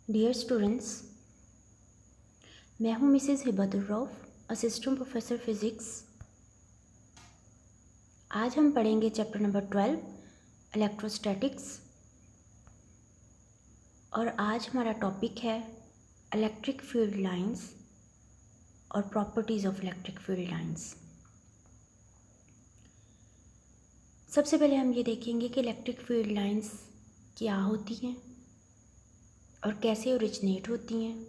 Dear students, मैं हूँ Mrs Hibatur Rauf, assistant professor physics. आज हम पढ़ेंगे चैप्टर नंबर 12 इलेक्ट्रोस्टैटिक्स और आज हमारा टॉपिक है इलेक्ट्रिक फील्ड लाइंस और properties of electric field lines. सबसे पहले हम ये देखेंगे कि इलेक्ट्रिक फील्ड लाइंस क्या होती हैं और कैसे ओरिजिनेट होती हैं,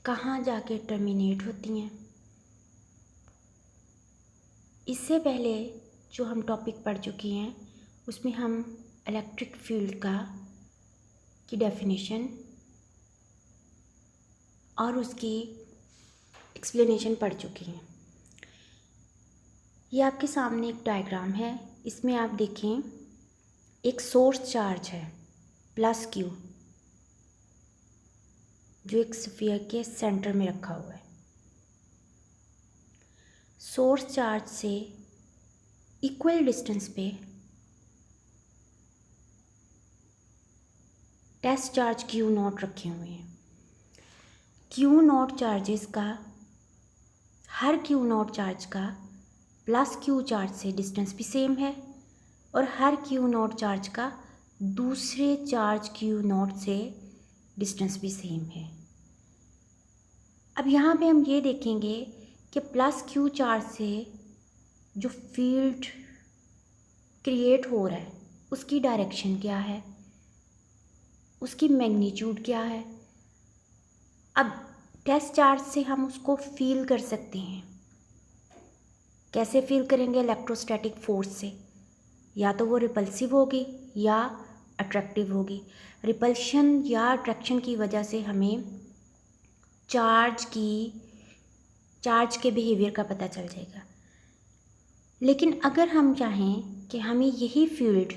कहाँ जाके टर्मिनेट होती हैं। इससे पहले जो हम टॉपिक पढ़ चुके हैं उसमें हम इलेक्ट्रिक फील्ड की डेफिनेशन और उसकी एक्सप्लेनेशन पढ़ चुके हैं। ये आपके सामने एक डायग्राम है। इसमें आप देखें एक सोर्स चार्ज है प्लस क्यू, जो एक स्फीयर के सेंटर में रखा हुआ है। सोर्स चार्ज से इक्वल डिस्टेंस पे टेस्ट चार्ज क्यू नॉट रखे हुए हैं। क्यू नॉट चार्जेस का, हर क्यू नॉट चार्ज का प्लस क्यू चार्ज से डिस्टेंस भी सेम है और हर क्यू नॉट चार्ज का दूसरे चार्ज क्यू नॉट से डिस्टेंस भी सेम है। अब यहाँ पे हम ये देखेंगे कि प्लस क्यू चार्ज से जो फील्ड क्रिएट हो रहा है उसकी डायरेक्शन क्या है, उसकी मैग्नीट्यूड क्या है। अब टेस्ट चार्ज से हम उसको फील कर सकते हैं। कैसे फील करेंगे? इलेक्ट्रोस्टैटिक फोर्स से। या तो वो रिपल्सिव होगी या अट्रैक्टिव होगी। रिपल्शन या अट्रैक्शन की वजह से हमें चार्ज के बिहेवियर का पता चल जाएगा। लेकिन अगर हम चाहें कि हमें यही फील्ड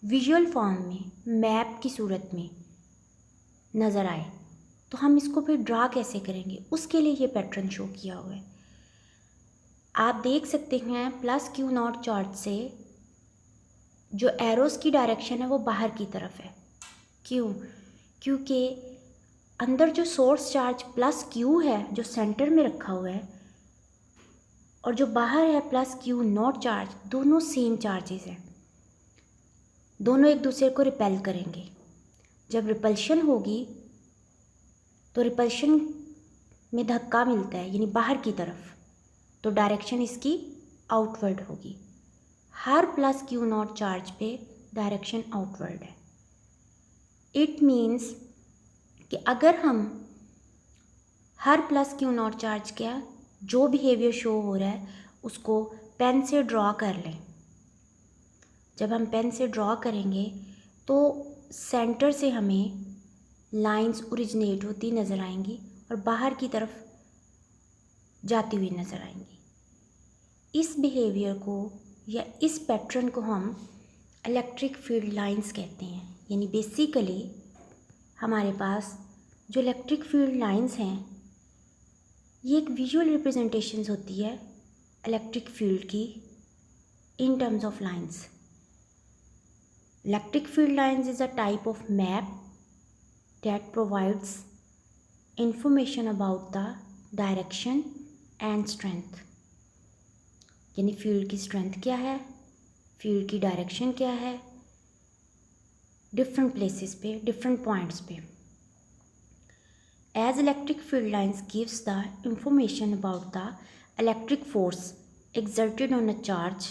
विजुअल फॉर्म में, मैप की सूरत में नज़र आए, तो हम इसको फिर ड्रा कैसे करेंगे? उसके लिए ये पैटर्न शो किया हुआ है। आप देख सकते हैं प्लस क्यू नॉट चार्ज से जो एरोस की डायरेक्शन है वो बाहर की तरफ है। क्यों? क्योंकि अंदर जो सोर्स चार्ज प्लस क्यू है जो सेंटर में रखा हुआ है और जो बाहर है प्लस क्यू नॉट चार्ज, दोनों सेम चार्जेस हैं। दोनों एक दूसरे को रिपेल करेंगे। जब रिपल्शन होगी तो रिपल्शन में धक्का मिलता है, यानी बाहर की तरफ, तो डायरेक्शन इसकी आउटवर्ड होगी। हर प्लस क्यू नॉट चार्ज पे डायरेक्शन आउटवर्ड है। इट मीन्स कि अगर हम हर प्लस क्यू नॉट चार्ज का जो बिहेवियर शो हो रहा है उसको पेन से ड्रॉ कर लें। जब हम पेन से ड्रॉ करेंगे तो सेंटर से हमें लाइंस ओरिजिनेट होती नज़र आएंगी और बाहर की तरफ जाती हुई नज़र आएंगी। इस बिहेवियर को या इस पैटर्न को हम इलेक्ट्रिक फील्ड लाइंस कहते हैं। यानी बेसिकली हमारे पास जो इलेक्ट्रिक फील्ड लाइंस हैं ये एक विजुअल रिप्रेजेंटेशंस होती है इलेक्ट्रिक फील्ड की in terms of lines. Electric field lines is a type of map that provides information about the direction and strength। यानी फील्ड की स्ट्रेंथ क्या है, फील्ड की डायरेक्शन क्या है, डिफरेंट प्लेसेस पे, डिफरेंट पॉइंट्स पे। As electric field lines gives the information about the electric force exerted on a charge,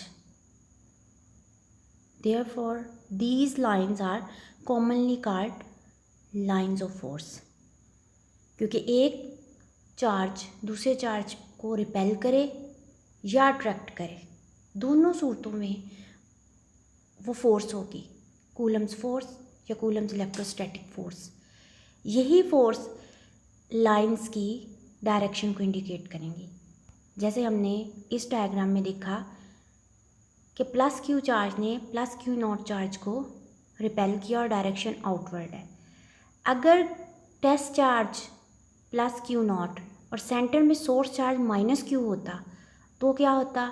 therefore these lines are commonly called lines of force. क्योंकि एक charge दूसरे charge को repel करे या attract करे, दोनों सूरतों में वो फोर्स होगी, कूलम्स फोर्स या कूलम्स इलेक्ट्रोस्टैटिक फोर्स। यही फोर्स लाइंस की डायरेक्शन को इंडिकेट करेंगी। जैसे हमने इस डायग्राम में देखा कि प्लस क्यू चार्ज ने प्लस क्यू नॉट चार्ज को रिपेल किया और डायरेक्शन आउटवर्ड है। अगर test charge plus Q naught और सेंटर में सोर्स चार्ज माइनस क्यू होता तो क्या होता?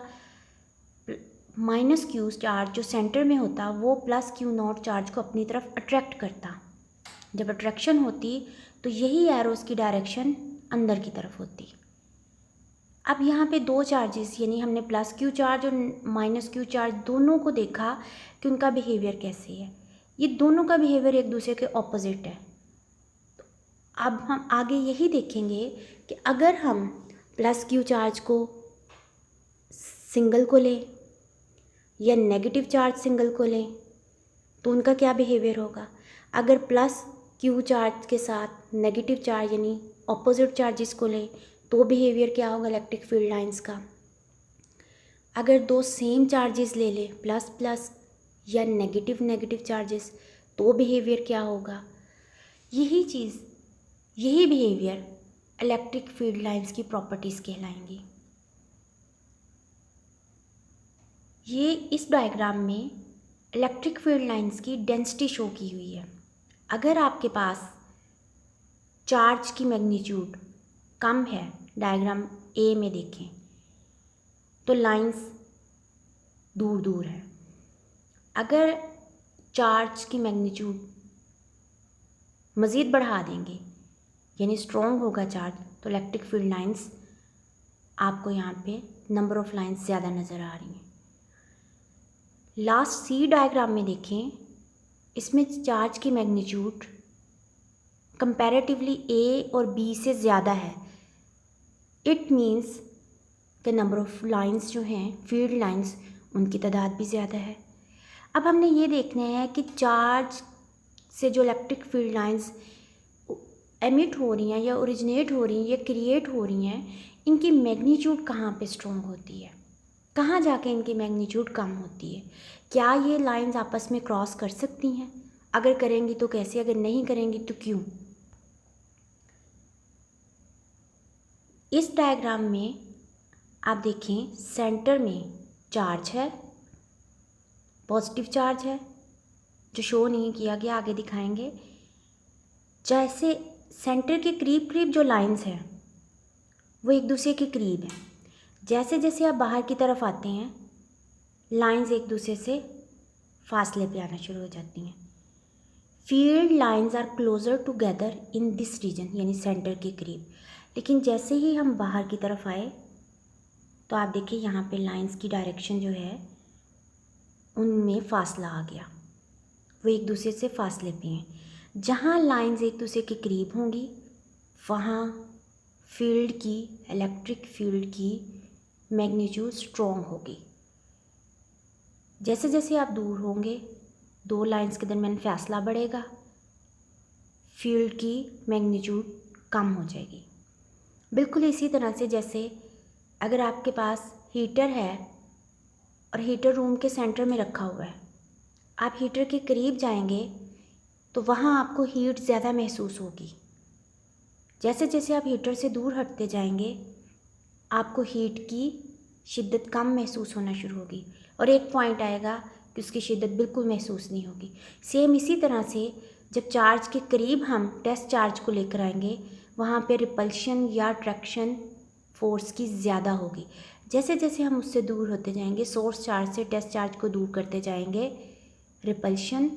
माइनस क्यू चार्ज जो सेंटर में होता वो प्लस क्यू नॉट चार्ज को अपनी तरफ अट्रैक्ट करता। जब अट्रैक्शन होती तो यही एरोस की डायरेक्शन अंदर की तरफ होती। अब यहाँ पे दो चार्जेस यानी हमने प्लस क्यू चार्ज और माइनस क्यू चार्ज दोनों को देखा कि उनका बिहेवियर कैसे है। ये दोनों का बिहेवियर एक दूसरे के ऑपोजिट है। तो अब हम आगे यही देखेंगे कि अगर हम प्लस क्यू चार्ज को सिंगल को लें या नेगेटिव चार्ज सिंगल को लें तो उनका क्या बिहेवियर होगा। अगर प्लस क्यू चार्ज के साथ नेगेटिव चार्ज यानी ऑपोजिट चार्जेस को लें तो बिहेवियर क्या होगा इलेक्ट्रिक फील्ड लाइंस का। अगर दो सेम चार्जेस ले लें प्लस प्लस या नेगेटिव नेगेटिव चार्जेस तो बिहेवियर क्या होगा। यही बिहेवियर इलेक्ट्रिक फील्ड लाइंस की प्रॉपर्टीज़ कहलाएंगी। ये इस डायग्राम में इलेक्ट्रिक फील्ड लाइंस की डेंसिटी शो की हुई है। अगर आपके पास चार्ज की मैग्नीट्यूड कम है, डायग्राम ए में देखें तो लाइंस दूर दूर है। अगर चार्ज की मैग्नीट्यूड मज़ीद बढ़ा देंगे यानी स्ट्रॉन्ग होगा चार्ज तो इलेक्ट्रिक फील्ड लाइंस आपको यहाँ पे नंबर ऑफ लाइंस ज़्यादा नज़र आ रही हैं। लास्ट सी डायग्राम में देखें, इसमें चार्ज की मैग्नीट्यूड कंपैरेटिवली ए और बी से ज़्यादा है। इट मीन्स कि नंबर ऑफ लाइंस जो हैं फील्ड लाइंस उनकी तादाद भी ज़्यादा है। अब हमने ये देखना है कि चार्ज से जो इलेक्ट्रिक फील्ड लाइंस एमिट हो रही हैं या ओरिजिनेट हो रही हैं या क्रिएट हो रही हैं, इनकी मैग्नीट्यूड कहाँ पे स्ट्रॉन्ग होती है, कहाँ जाके इनकी मैग्नीट्यूड कम होती है। क्या ये लाइंस आपस में क्रॉस कर सकती हैं? अगर करेंगी तो कैसे, अगर नहीं करेंगी तो क्यों। इस डायग्राम में आप देखें सेंटर में चार्ज है, पॉजिटिव चार्ज है जो शो नहीं किया गया, आगे दिखाएंगे। जैसे सेंटर के करीब करीब जो लाइंस हैं वो एक दूसरे के करीब हैं। जैसे जैसे आप बाहर की तरफ आते हैं लाइंस एक दूसरे से फासले पे आना शुरू हो जाती हैं। Field lines are closer together in this region यानी सेंटर के करीब। लेकिन जैसे ही हम बाहर की तरफ आए तो आप देखिए यहाँ पे लाइंस की डायरेक्शन जो है उनमें फासला आ गया, वो एक दूसरे से फासले पे हैं। जहाँ लाइंस एक दूसरे के करीब होंगी वहाँ फील्ड की, इलेक्ट्रिक फील्ड की मैग्नीट्यूड स्ट्रॉन्ग होगी। जैसे जैसे आप दूर होंगे दो लाइंस के दरमियान फासला बढ़ेगा, फील्ड की मैग्नीट्यूड कम हो जाएगी। बिल्कुल इसी तरह से जैसे अगर आपके पास हीटर है और हीटर रूम के सेंटर में रखा हुआ है, आप हीटर के करीब जाएंगे तो वहाँ आपको हीट ज़्यादा महसूस होगी। जैसे जैसे आप हीटर से दूर हटते जाएंगे आपको हीट की शिद्दत कम महसूस होना शुरू होगी और एक पॉइंट आएगा कि उसकी शिद्दत बिल्कुल महसूस नहीं होगी। सेम इसी तरह से जब चार्ज के करीब हम टेस्ट चार्ज को लेकर आएंगे वहाँ पे रिपल्शन या अट्रैक्शन फोर्स की ज़्यादा होगी। जैसे जैसे हम उससे दूर होते जाएंगे, सोर्स चार्ज से टेस्ट चार्ज को दूर करते जाएंगे, रिपल्शन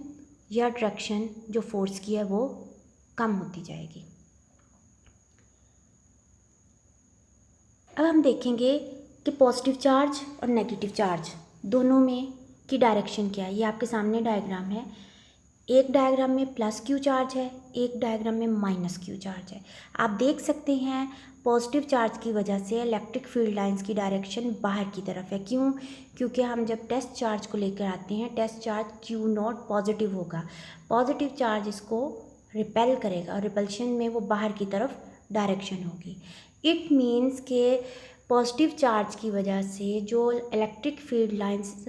या अट्रैक्शन जो फोर्स की है वो कम होती जाएगी। अब हम देखेंगे कि पॉजिटिव चार्ज और नेगेटिव चार्ज दोनों में की डायरेक्शन क्या है। ये आपके सामने डायग्राम है। एक डायग्राम में प्लस क्यू चार्ज है, एक डायग्राम में माइनस क्यू चार्ज है। आप देख सकते हैं पॉजिटिव चार्ज की वजह से इलेक्ट्रिक फील्ड लाइंस की डायरेक्शन बाहर की तरफ है। क्यों? क्योंकि हम जब टेस्ट चार्ज को लेकर आते हैं, test charge Q naught positive होगा, पॉजिटिव चार्ज इसको रिपेल करेगा और रिपल्शन में वो बाहर की तरफ डायरेक्शन होगी। इट मीन्स के पॉजिटिव चार्ज की वजह से जो इलेक्ट्रिक फील्ड लाइंस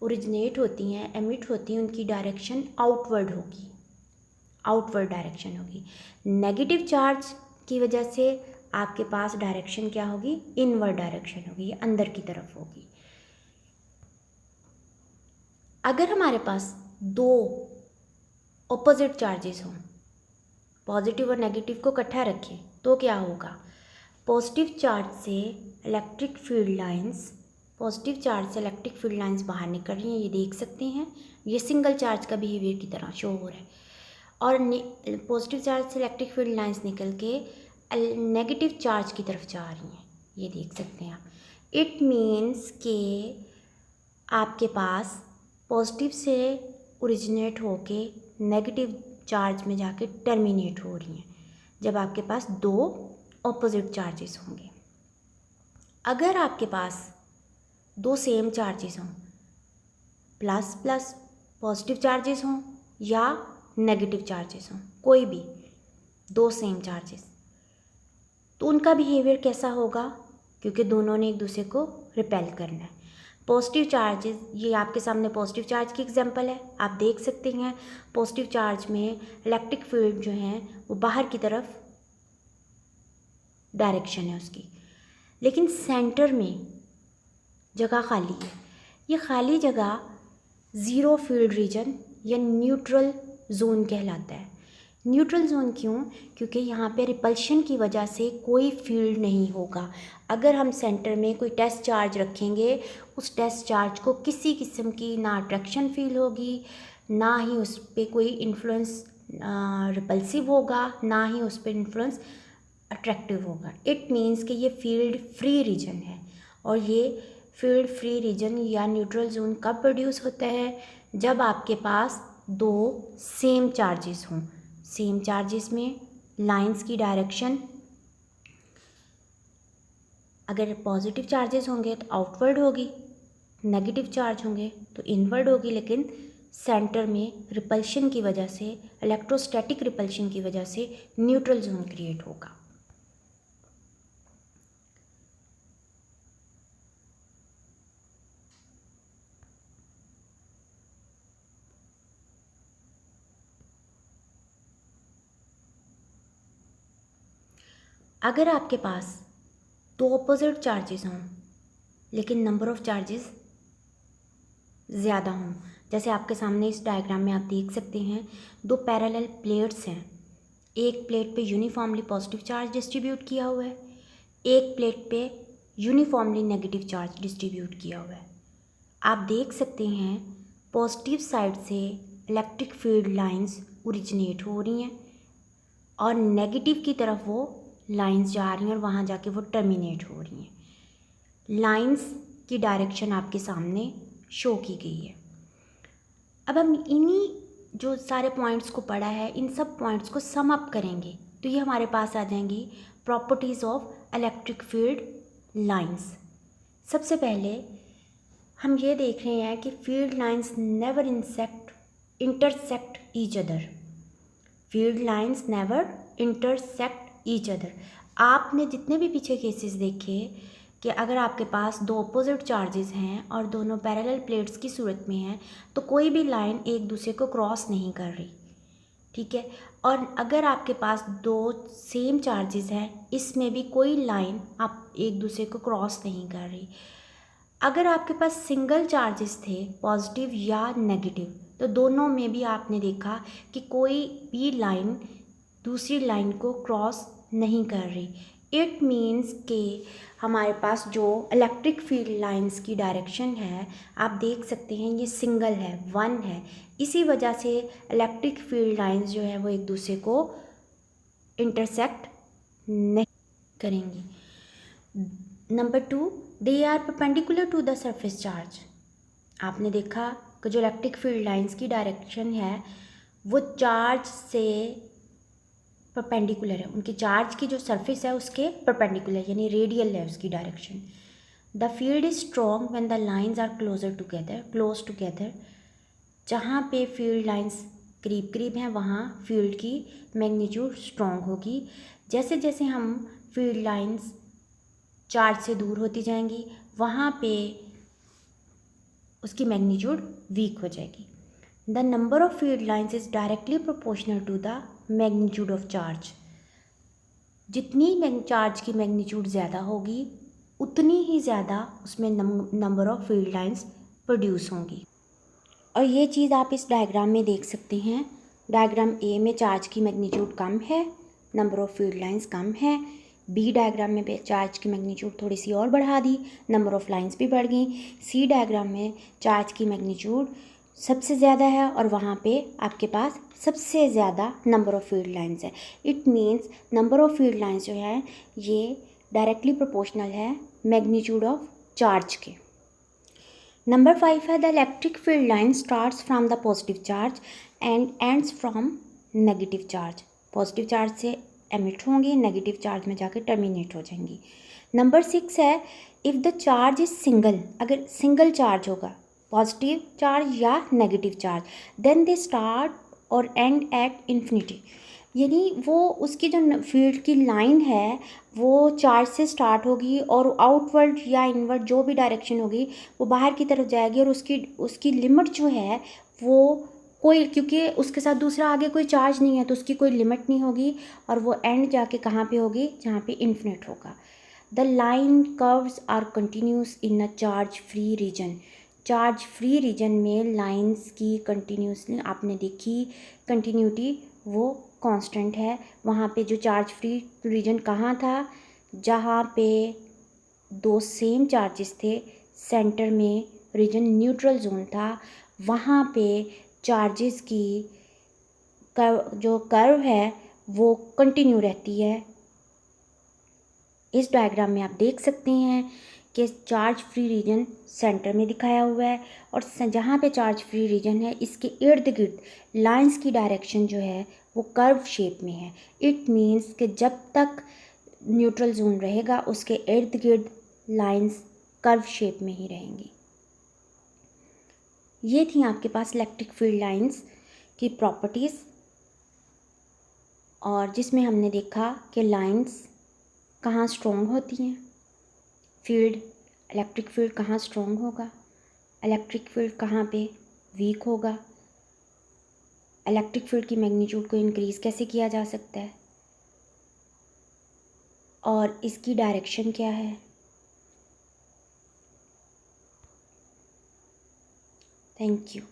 ओरिजिनेट होती हैं, एमिट होती हैं, उनकी डायरेक्शन आउटवर्ड होगी, आउटवर्ड डायरेक्शन होगी। नेगेटिव चार्ज की वजह से आपके पास डायरेक्शन क्या होगी, इनवर्ड डायरेक्शन होगी, ये अंदर की तरफ होगी। अगर हमारे पास दो ऑपोजिट चार्जेस हों, पॉजिटिव और नेगेटिव को इकट्ठा रखें तो क्या होगा। पॉजिटिव चार्ज से electric field lines, positive charge से इलेक्ट्रिक फील्ड लाइंस बाहर निकल रही हैं, ये देख सकते हैं। ये सिंगल चार्ज का बिहेवियर की तरह शो हो रहा है। और पॉजिटिव चार्ज से इलेक्ट्रिक फील्ड लाइंस निकल के नेगेटिव चार्ज की तरफ जा रही हैं, ये देख सकते हैं आप। इट मीन्स कि आपके पास पॉजिटिव से ओरिजिनेट होके नेगेटिव चार्ज में जाके टर्मिनेट हो रही हैं जब आपके पास दो ऑपोजिट चार्जेस होंगे। अगर आपके पास दो सेम चार्जेस हों, प्लस प्लस पॉजिटिव चार्जेस हों या नेगेटिव चार्जेस हों, कोई भी दो सेम चार्जेस, तो उनका बिहेवियर कैसा होगा, क्योंकि दोनों ने एक दूसरे को रिपेल करना है। पॉजिटिव चार्जेस, ये आपके सामने पॉजिटिव चार्ज की एग्जांपल है, आप देख सकते हैं पॉजिटिव चार्ज में इलेक्ट्रिक फील्ड जो है वो बाहर की तरफ डायरेक्शन है उसकी, लेकिन सेंटर में जगह खाली है। ये खाली जगह ज़ीरो फील्ड रीजन या न्यूट्रल जोन कहलाता है। न्यूट्रल जोन क्यों? क्योंकि यहाँ पे रिपल्शन की वजह से कोई फील्ड नहीं होगा। अगर हम सेंटर में कोई टेस्ट चार्ज रखेंगे, उस टेस्ट चार्ज को किसी किस्म की ना अट्रैक्शन फील होगी, ना ही उस पर कोई इन्फ्लुएंस रिपल्सिव होगा, ना ही उस पर इन्फ्लुएंस अट्रैक्टिव होगा। इट मीन्स कि ये फील्ड फ्री रीजन है। और ये फील्ड फ्री रीजन या न्यूट्रल जोन कब प्रोड्यूस होता है? जब आपके पास दो सेम चार्जेस हों। सेम चार्जेस में लाइंस की डायरेक्शन, अगर पॉजिटिव चार्जेस होंगे तो आउटवर्ड होगी, नेगेटिव चार्ज होंगे तो इनवर्ड होगी, लेकिन सेंटर में रिपल्शन की वजह से, इलेक्ट्रोस्टैटिक रिपल्शन की वजह से न्यूट्रल जोन क्रिएट होगा। अगर आपके पास दो ऑपोजिट चार्जेस हों लेकिन नंबर ऑफ़ चार्जेस ज़्यादा हों, जैसे आपके सामने इस डायग्राम में आप देख सकते हैं दो पैरेलल प्लेट्स हैं। एक प्लेट पे यूनिफॉर्मली पॉजिटिव चार्ज डिस्ट्रीब्यूट किया हुआ है, एक प्लेट पे यूनिफॉर्मली नेगेटिव चार्ज डिस्ट्रीब्यूट किया हुआ है। आप देख सकते हैं पॉजिटिव साइड से इलेक्ट्रिक फील्ड लाइंस ओरिजिनेट हो रही हैं और नेगेटिव की तरफ वो लाइंस जा रही हैं और वहाँ जाके वो टर्मिनेट हो रही हैं। लाइंस की डायरेक्शन आपके सामने शो की गई है। अब हम इन्हीं जो सारे पॉइंट्स को पढ़ा है, इन सब पॉइंट्स को सम अप करेंगे तो ये हमारे पास आ जाएंगी properties of electric field lines. सबसे पहले हम ये देख रहे हैं कि field lines never intersect each other. Field lines never intersect each other. आपने जितने भी पीछे केसेस देखे कि अगर आपके पास दो अपोजिट चार्जेस हैं और दोनों पैरेलल प्लेट्स की सूरत में हैं तो कोई भी लाइन एक दूसरे को क्रॉस नहीं कर रही, ठीक है। और अगर आपके पास दो सेम चार्जेस हैं, इसमें भी कोई लाइन आप एक दूसरे को क्रॉस नहीं कर रही। अगर आपके पास सिंगल चार्जेस थे, पॉजिटिव या नेगेटिव, तो दोनों में भी आपने देखा कि कोई भी लाइन दूसरी लाइन को क्रॉस नहीं कर रही। इट मीन्स कि हमारे पास जो इलेक्ट्रिक फील्ड लाइंस की डायरेक्शन है, आप देख सकते हैं ये सिंगल है, वन है। इसी वजह से इलेक्ट्रिक फील्ड लाइंस जो है वो एक दूसरे को इंटरसेक्ट नहीं करेंगी। Number 2, they are perpendicular to the surface charge. आपने देखा कि जो इलेक्ट्रिक फील्ड लाइंस की डायरेक्शन है वो चार्ज से परपेंडिकुलर है, उनकी चार्ज की जो सरफेस है उसके परपेंडिकुलर यानी रेडियल है उसकी direction. The field is strong when the lines are close together. जहाँ पे फील्ड लाइंस करीब करीब हैं वहाँ फील्ड की मैग्नीट्यूड स्ट्रॉन्ग होगी। जैसे जैसे हम फील्ड लाइंस चार्ज से दूर होती जाएंगी वहाँ पे उसकी मैग्नीट्यूड वीक हो जाएगी। The number of field lines is directly proportional to the magnitude of charge. जितनी चार्ज की मैग्नीट्यूड ज़्यादा होगी उतनी ही ज़्यादा उसमें number of field lines produce होंगी। और ये चीज़ आप इस डायग्राम में देख सकते हैं। डायग्राम ए में चार्ज की मैग्नीट्यूड कम है, नंबर ऑफ़ फील्ड लाइंस कम है। बी डायग्राम में चार्ज की मैग्नीट्यूड थोड़ी सी और बढ़ा दी, नंबर ऑफ़ लाइंस भी बढ़ गई। सी डायग्राम में चार्ज की मैग्नीट्यूड सबसे ज़्यादा है और वहाँ पे आपके पास सबसे ज़्यादा नंबर ऑफ़ फील्ड लाइंस है। It means number of field lines जो है ये डायरेक्टली प्रोपोर्शनल है मैग्नीट्यूड ऑफ चार्ज के। नंबर 5 है the electric field line starts from the positive charge and ends from negative charge. Positive charge से emit होंगी, negative charge में जाकर टर्मिनेट हो जाएंगी। नंबर 6 है if the charge is single, अगर सिंगल चार्ज होगा पॉजिटिव चार्ज या negative charge, then they start और एंड एट इन्फिनिटी, यानी वो उसकी जो फील्ड की लाइन है वो चार्ज से स्टार्ट होगी और आउटवर्ड या इनवर्ड जो भी डायरेक्शन होगी वो बाहर की तरफ जाएगी और उसकी लिमिट जो है वो कोई, क्योंकि उसके साथ दूसरा आगे कोई चार्ज नहीं है तो उसकी कोई लिमिट नहीं होगी और वो एंड जाके कहाँ पे होगी, जहाँ पे इन्फिनिट होगा। The line curves are continuous in a charge free region. Charge free region में लाइंस की कंटिन्यूसली आपने देखी कंटिन्यूटी वो कांस्टेंट है। वहाँ पे जो चार्ज फ्री रीजन कहाँ था, जहाँ पे दो सेम चार्जेस थे, सेंटर में रीजन न्यूट्रल जोन था, वहाँ पे चार्जेस की जो कर्व है वो कंटिन्यू रहती है। इस डायग्राम में आप देख सकते हैं कि चार्ज फ्री रीजन सेंटर में दिखाया हुआ है और जहाँ पे चार्ज फ्री रीजन है इसके इर्द गिर्द लाइंस की डायरेक्शन जो है वो कर्व शेप में है। इट मीन्स कि जब तक न्यूट्रल जोन रहेगा उसके इर्द गिर्द लाइंस कर्व शेप में ही रहेंगी। ये थी आपके पास इलेक्ट्रिक फील्ड लाइंस की प्रॉपर्टीज़, और जिसमें हमने देखा कि लाइंस कहाँ स्ट्रॉन्ग होती हैं, फील्ड इलेक्ट्रिक फील्ड कहाँ स्ट्रॉन्ग होगा, इलेक्ट्रिक फील्ड कहाँ पे वीक होगा, इलेक्ट्रिक फील्ड की मैग्नीट्यूड को इंक्रीज़ कैसे किया जा सकता है और इसकी डायरेक्शन क्या है। Thank you.